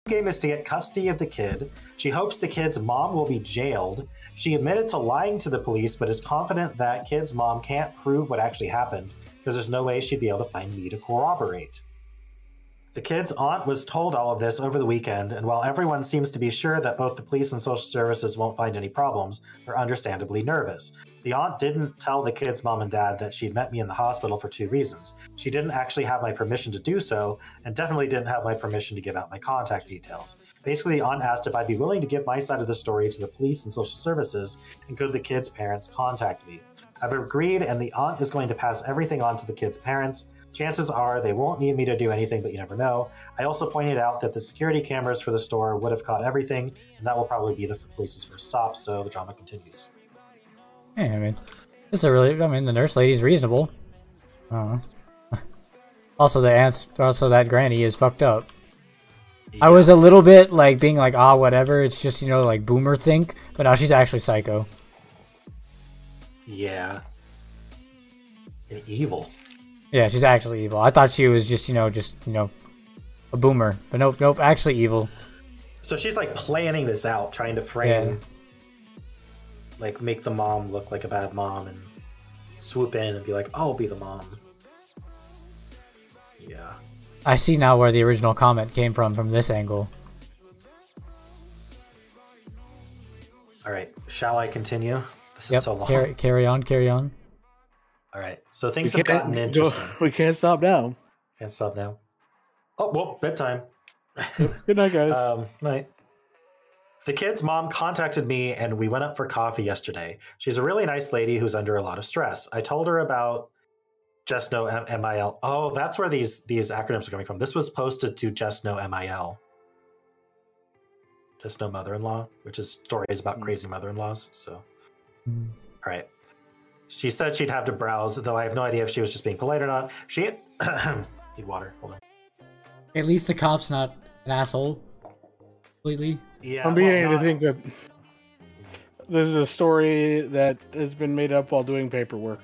game is to get custody of the kid. She hopes the kid's mom will be jailed. She admitted to lying to the police, but is confident that kid's mom can't prove what actually happened because there's no way she'd be able to find me to corroborate. The kid's aunt was told all of this over the weekend, and while everyone seems to be sure that both the police and social services won't find any problems, they're understandably nervous. The aunt didn't tell the kid's mom and dad that she'd met me in the hospital for 2 reasons. She didn't actually have my permission to do so, and definitely didn't have my permission to give out my contact details. Basically, the aunt asked if I'd be willing to give my side of the story to the police and social services, and could the kid's parents contact me. I've agreed, and the aunt is going to pass everything on to the kid's parents. Chances are they won't need me to do anything, but you never know. I also pointed out that the security cameras for the store would have caught everything, and that will probably be the police's first stop, so the drama continues. Yeah, I mean, the nurse lady's reasonable. Also, that granny is fucked up. Yeah. I was a little bit like being like, whatever, it's just, like boomer think, but now she's actually psycho. Yeah. And evil. Yeah, she's actually evil. I thought she was just, a boomer. But nope, actually evil. So she's like planning this out, trying to frame, make the mom look like a bad mom and swoop in and be like, I'll be the mom. Yeah. I see now where the original comment came from this angle. All right, shall I continue? This is so long. Carry on. All right, so things have gotten interesting. We can't stop now. Can't stop now. Oh, well, bedtime. Good night, guys. Night. The kid's mom contacted me, and we went up for coffee yesterday. She's a really nice lady who's under a lot of stress. I told her about Just Know MIL. Oh, that's where these acronyms are coming from. This was posted to Just Know MIL. Just Know Mother-in-Law, which is stories about crazy mother-in-laws. So, All right. She said she'd have to browse, though I have no idea if she was just being polite or not. She need water. Hold on. At least the cop's not an asshole. Completely. Yeah. I'm beginning to think that this is a story that has been made up while doing paperwork.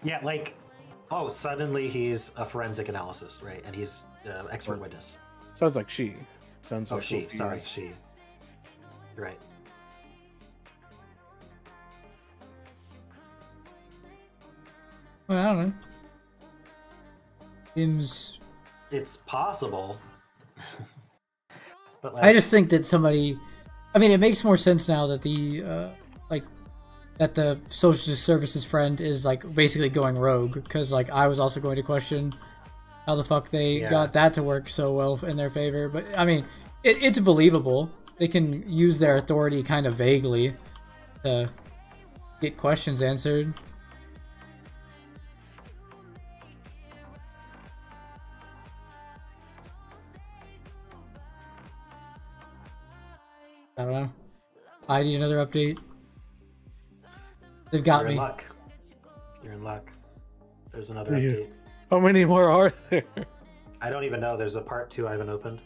Yeah, suddenly he's a forensic analyst, right? And he's an expert witness. Sounds like she. She. Sorry, she. You're right. Well, I don't know. Seems... It's possible. But I just think that somebody... I mean, it makes more sense now that the social services friend is, basically going rogue. Because, I was also going to question how the fuck they got that to work so well in their favor. But, I mean, it's believable. They can use their authority kind of vaguely to get questions answered. I don't know. I need another update. They've got me. You're in luck. There's another update. How many more are there? I don't even know. There's a part 2 I haven't opened.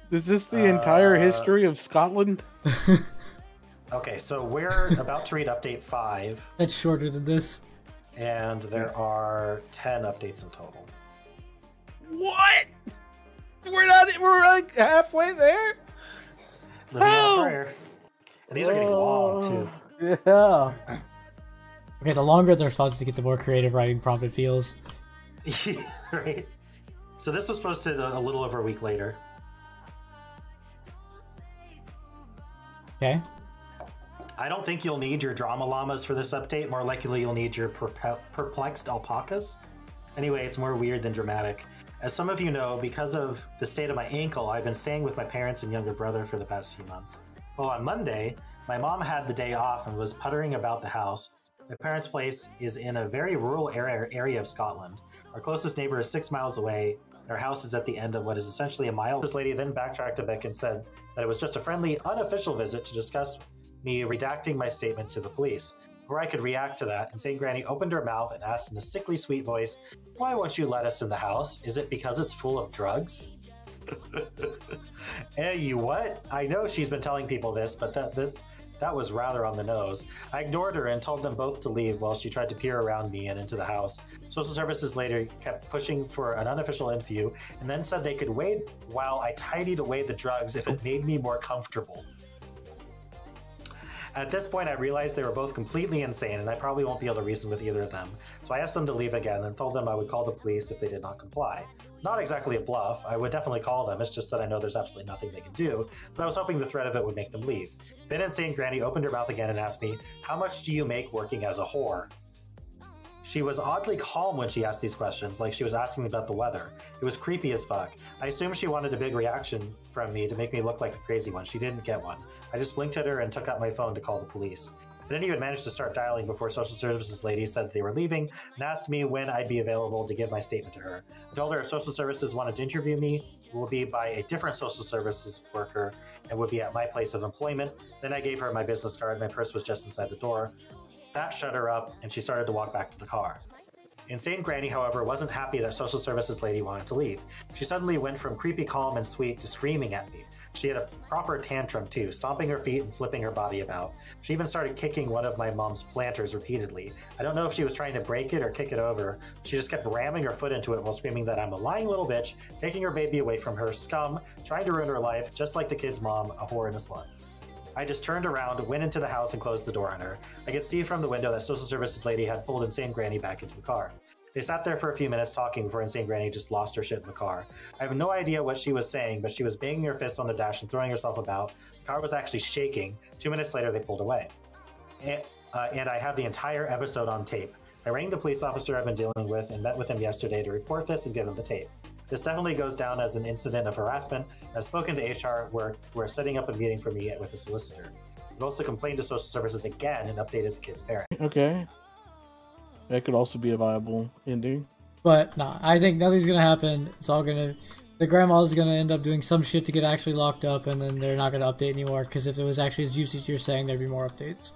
Is this the entire history of Scotland? Okay, so we're about to read update 5. That's shorter than this. And there are 10 updates in total. What? We're like halfway there? Living on prayer. And these are getting long, too. Yeah. Okay, the longer the responses get, the more creative writing prompt it feels. Right. So this was posted a little over a week later. Okay. I don't think you'll need your drama llamas for this update. More likely you'll need your perplexed alpacas. Anyway, it's more weird than dramatic. As some of you know, because of the state of my ankle, I've been staying with my parents and younger brother for the past few months. Well, on Monday, my mom had the day off and was puttering about the house. My parents' place is in a very rural area of Scotland. Our closest neighbor is 6 miles away. Our house is at the end of what is essentially a mile. This lady then backtracked a bit and said that it was just a friendly, unofficial visit to discuss me redacting my statement to the police. Before I could react to that, Insane Granny opened her mouth and asked in a sickly sweet voice, "Why won't you let us in the house? Is it because it's full of drugs?" Hey, you what? I know she's been telling people this, but That was rather on the nose. I ignored her and told them both to leave while she tried to peer around me and into the house. Social services later kept pushing for an unofficial interview and then said they could wait while I tidied away the drugs if it made me more comfortable. At this point, I realized they were both completely insane and I probably won't be able to reason with either of them. So I asked them to leave again and told them I would call the police if they did not comply. Not exactly a bluff, I would definitely call them, it's just that I know there's absolutely nothing they can do, but I was hoping the threat of it would make them leave. Then Insane Granny opened her mouth again and asked me, "How much do you make working as a whore?" She was oddly calm when she asked these questions, like she was asking me about the weather. It was creepy as fuck. I assumed she wanted a big reaction from me to make me look like the crazy one. She didn't get one. I just blinked at her and took out my phone to call the police. I didn't even manage to start dialing before social services lady said they were leaving and asked me when I'd be available to give my statement to her. I told her if social services wanted to interview me, it would be by a different social services worker and would be at my place of employment. Then I gave her my business card. My purse was just inside the door. That shut her up, and she started to walk back to the car. Insane Granny, however, wasn't happy that social services lady wanted to leave. She suddenly went from creepy calm and sweet to screaming at me. She had a proper tantrum too, stomping her feet and flipping her body about. She even started kicking one of my mom's planters repeatedly. I don't know if she was trying to break it or kick it over. She just kept ramming her foot into it while screaming that I'm a lying little bitch, taking her baby away from her, scum, trying to ruin her life, just like the kid's mom, a whore and a slut. I just turned around, went into the house, and closed the door on her. I could see from the window that social services lady had pulled Insane Granny back into the car. They sat there for a few minutes talking before Insane Granny just lost her shit in the car. I have no idea what she was saying, but she was banging her fists on the dash and throwing herself about. The car was actually shaking. 2 minutes later, they pulled away. And I have the entire episode on tape. I rang the police officer I've been dealing with and met with him yesterday to report this and give him the tape. This definitely goes down as an incident of harassment. I've spoken to HR where we're setting up a meeting for me with a solicitor. I've also complained to social services again and updated the kid's parent. Okay. That could also be a viable ending. But nah, I think nothing's gonna happen. It's all gonna... The grandma's gonna end up doing some shit to get actually locked up, and then they're not gonna update anymore, because if it was actually as juicy as you're saying, there'd be more updates.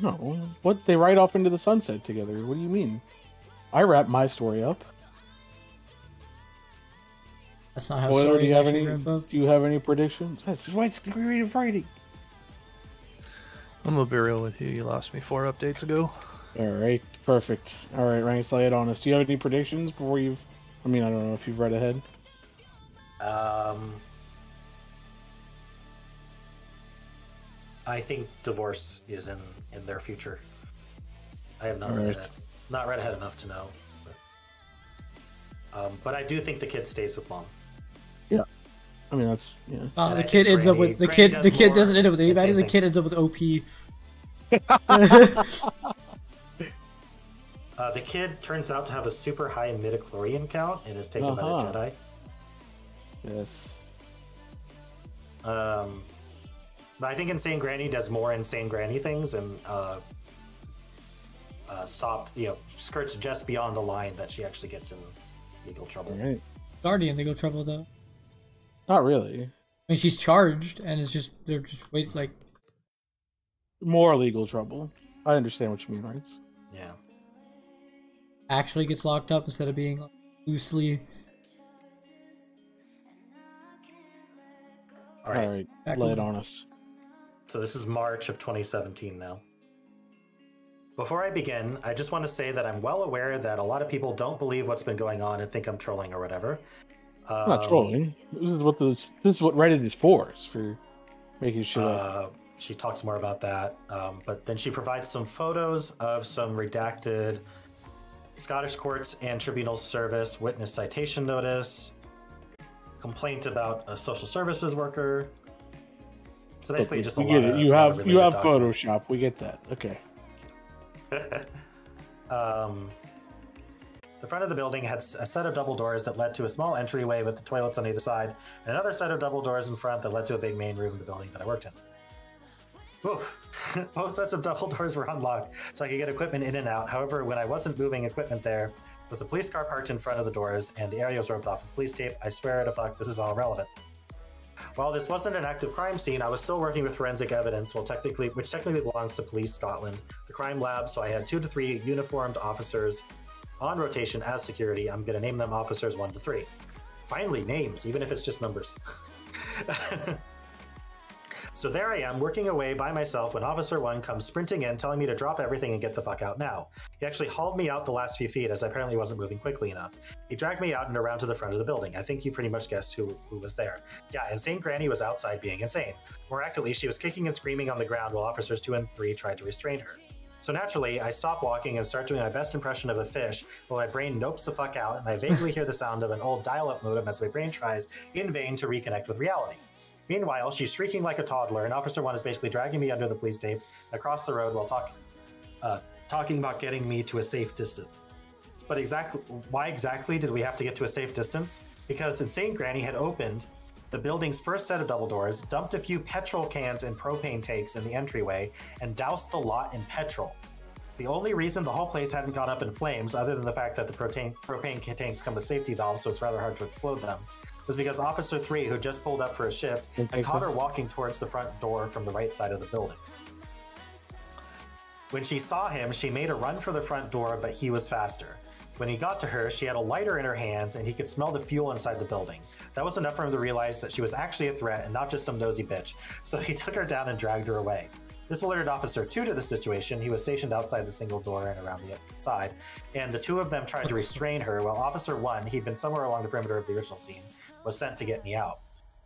No. What? They ride off into the sunset together. What do you mean? I wrap my story up. That's not how Boiler, stories actually wrap up. do you have any predictions? That's why it's creative writing. I'm gonna be real with you. You lost me 4 updates ago. All right, perfect. All right, Ranks, lay it on us. Do you have any predictions before you've... I mean, I don't know if you've read ahead. I think divorce is in their future. I have not read ahead enough to know. But I do think the kid stays with mom. Yeah. I mean, that's... Yeah. The kid ends up with... The kid doesn't end up with anybody. The kid ends up with OP. The kid turns out to have a super high midichlorian count and is taken by the Jedi. Yes. But I think Insane Granny does more Insane Granny things and skirts just beyond the line that she actually gets in legal trouble. Right. Already in legal trouble, though. Not really. I mean, she's charged, and they're just wait, like... More legal trouble. I understand what you mean, right? Yeah. Actually gets locked up instead of being loosely... All right. Lay it on us. So this is March of 2017 now. Before I begin, I just want to say that I'm well aware that a lot of people don't believe what's been going on and think I'm trolling or whatever. I'm not trolling. This is what Reddit is for making shit up. She talks more about that, but then she provides some photos of some redacted Scottish Courts and Tribunal Service witness citation notice, complaint about a social services worker. So basically, just we get it. You have Photoshop. We get that. Okay. The front of the building had a set of double doors that led to a small entryway with the toilets on either side, and another set of double doors in front that led to a big main room in the building that I worked in. Both sets of double doors were unlocked, so I could get equipment in and out. However, when I wasn't moving equipment there, was a police car parked in front of the doors, and the area was roped off with police tape. I swear to fuck, this is all relevant. While this wasn't an active crime scene, I was still working with forensic evidence, which technically belongs to Police Scotland, the crime lab, so I had 2 to 3 uniformed officers on rotation as security. I'm going to name them officers 1 to 3. Finally, names, even if it's just numbers. So there I am, working away by myself when Officer 1 comes sprinting in, telling me to drop everything and get the fuck out now. He actually hauled me out the last few feet, as I apparently wasn't moving quickly enough. He dragged me out and around to the front of the building. I think you pretty much guessed who was there. Yeah, Insane Granny was outside being insane. More accurately, she was kicking and screaming on the ground while Officers 2 and 3 tried to restrain her. So naturally, I stop walking and start doing my best impression of a fish while my brain nopes the fuck out, and I vaguely hear the sound of an old dial-up modem as my brain tries in vain to reconnect with reality. Meanwhile, she's shrieking like a toddler, and Officer 1 is basically dragging me under the police tape across the road while talking about getting me to a safe distance. But why exactly did we have to get to a safe distance? Because Insane Granny had opened the building's first set of double doors, dumped a few petrol cans and propane tanks in the entryway, and doused the lot in petrol. The only reason the whole place hadn't gone up in flames, other than the fact that the propane tanks come with safety valves, so it's rather hard to explode them, was because Officer 3, who just pulled up for a shift, had caught her walking towards the front door from the right side of the building. When she saw him, she made a run for the front door, but he was faster. When he got to her, she had a lighter in her hands, and he could smell the fuel inside the building. That was enough for him to realize that she was actually a threat and not just some nosy bitch, so he took her down and dragged her away. This alerted Officer 2 to the situation. He was stationed outside the single door and around the side, and the two of them tried to restrain her, while Officer 1, he'd been somewhere along the perimeter of the original scene, was sent to get me out.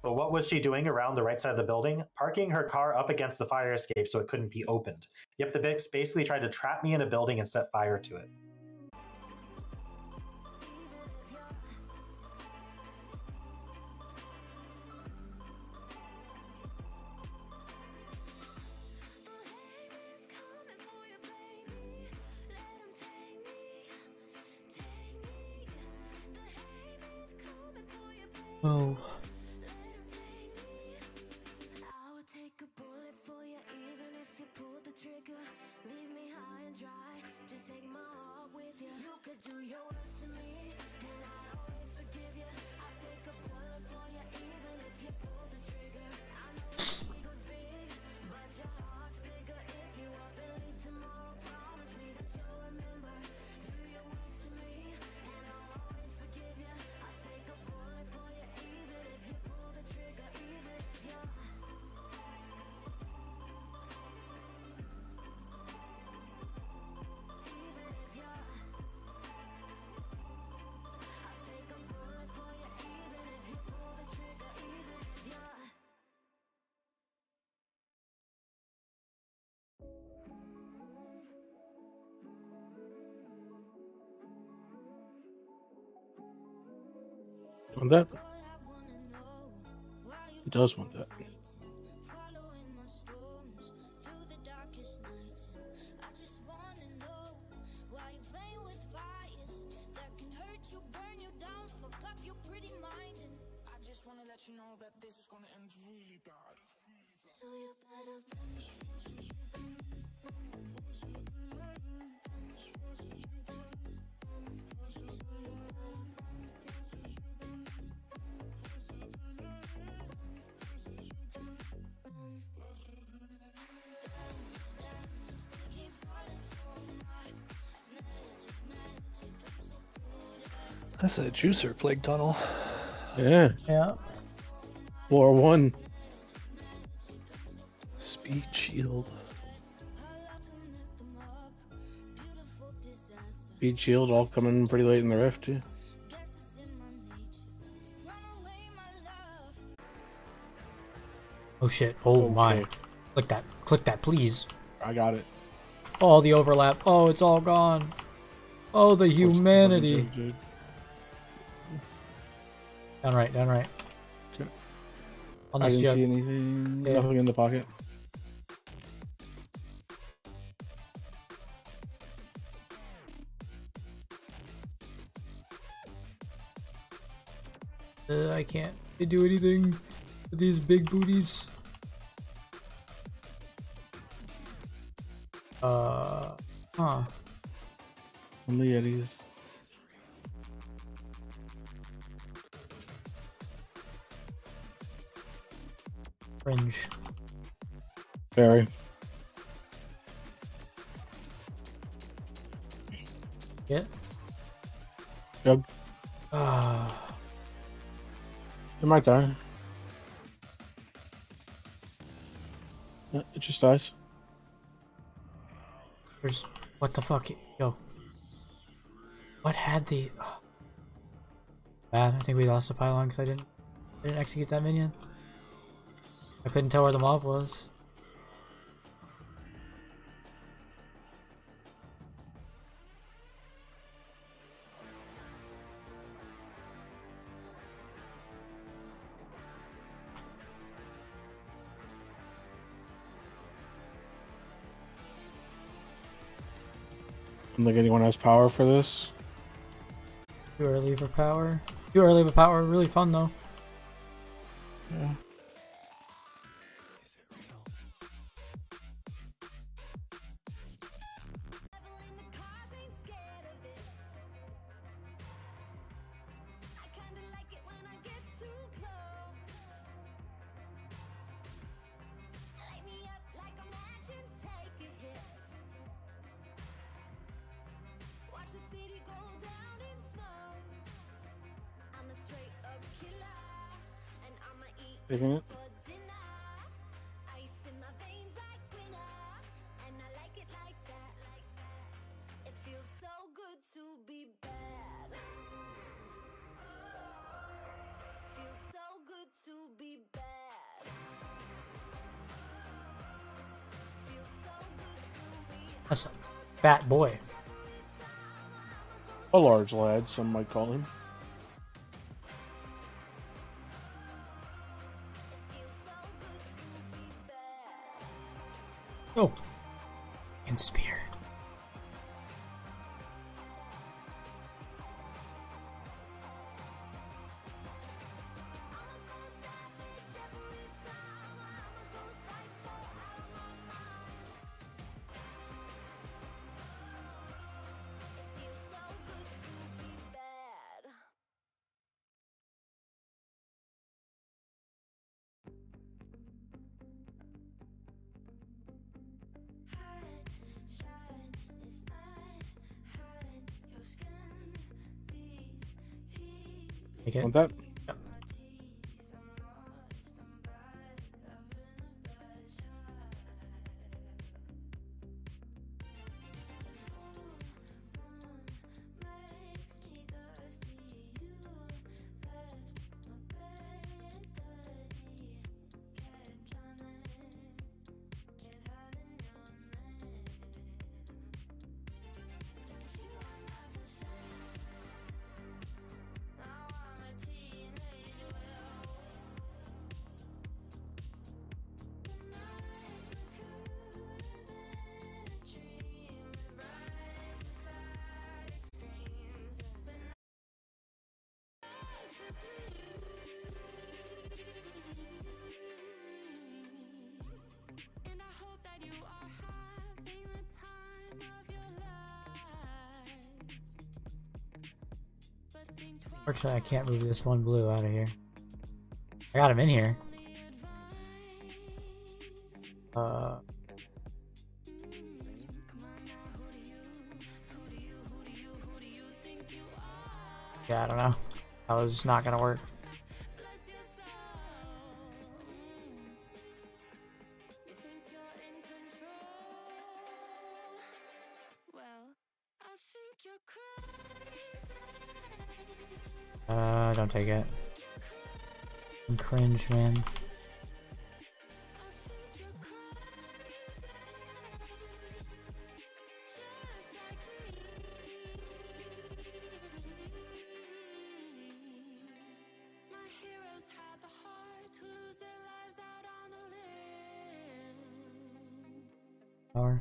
But what was she doing around the right side of the building? Parking her car up against the fire escape so it couldn't be opened. Yep, the bitch basically tried to trap me in a building and set fire to it. Oh. Want that? He does want that. That's a juicer plague tunnel. Yeah. Yeah. Floor 1. Speed shield. Speed shield all coming pretty late in the rift too. Oh shit. Oh Okay. my. Click that. Click that, please. I got it. Oh, the overlap. Oh, it's all gone. Oh, the humanity. Dude. Down right, down right. Okay. On I this didn't jug. see anything. Yeah. Nothing in the pocket. I can't do anything with these big booties. Huh. Only Yetis. Fringe. Very. Yeah. Jug. Ah. It might die. It just dies. There's what the fuck, yo? What had the? Oh. Bad. I think we lost the pylon because I didn't execute that minion. I couldn't tell where the mob was. I don't think anyone has power for this. Too early for power. Too early for power. Really fun though. Yeah. Taking it. That's a fat boy. A large lad, some might call him. Oh, and spear. Take Want it. that? Yep. Unfortunately, I can't move this one blue out of here. I got him in here. Yeah, I don't know. That was not gonna work. Don't take it. I'm cringe, man. Power.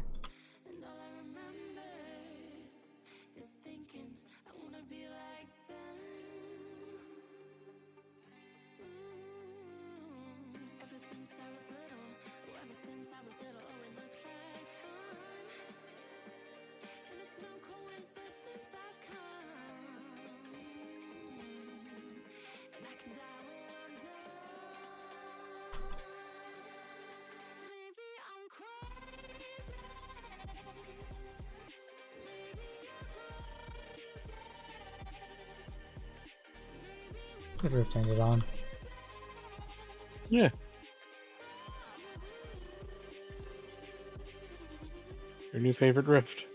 Good rift ended on. Yeah. Your new favorite rift.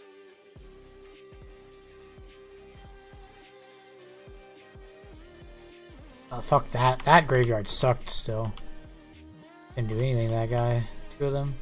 Fuck that. That graveyard sucked still. Didn't do anything, that guy. 2 of them.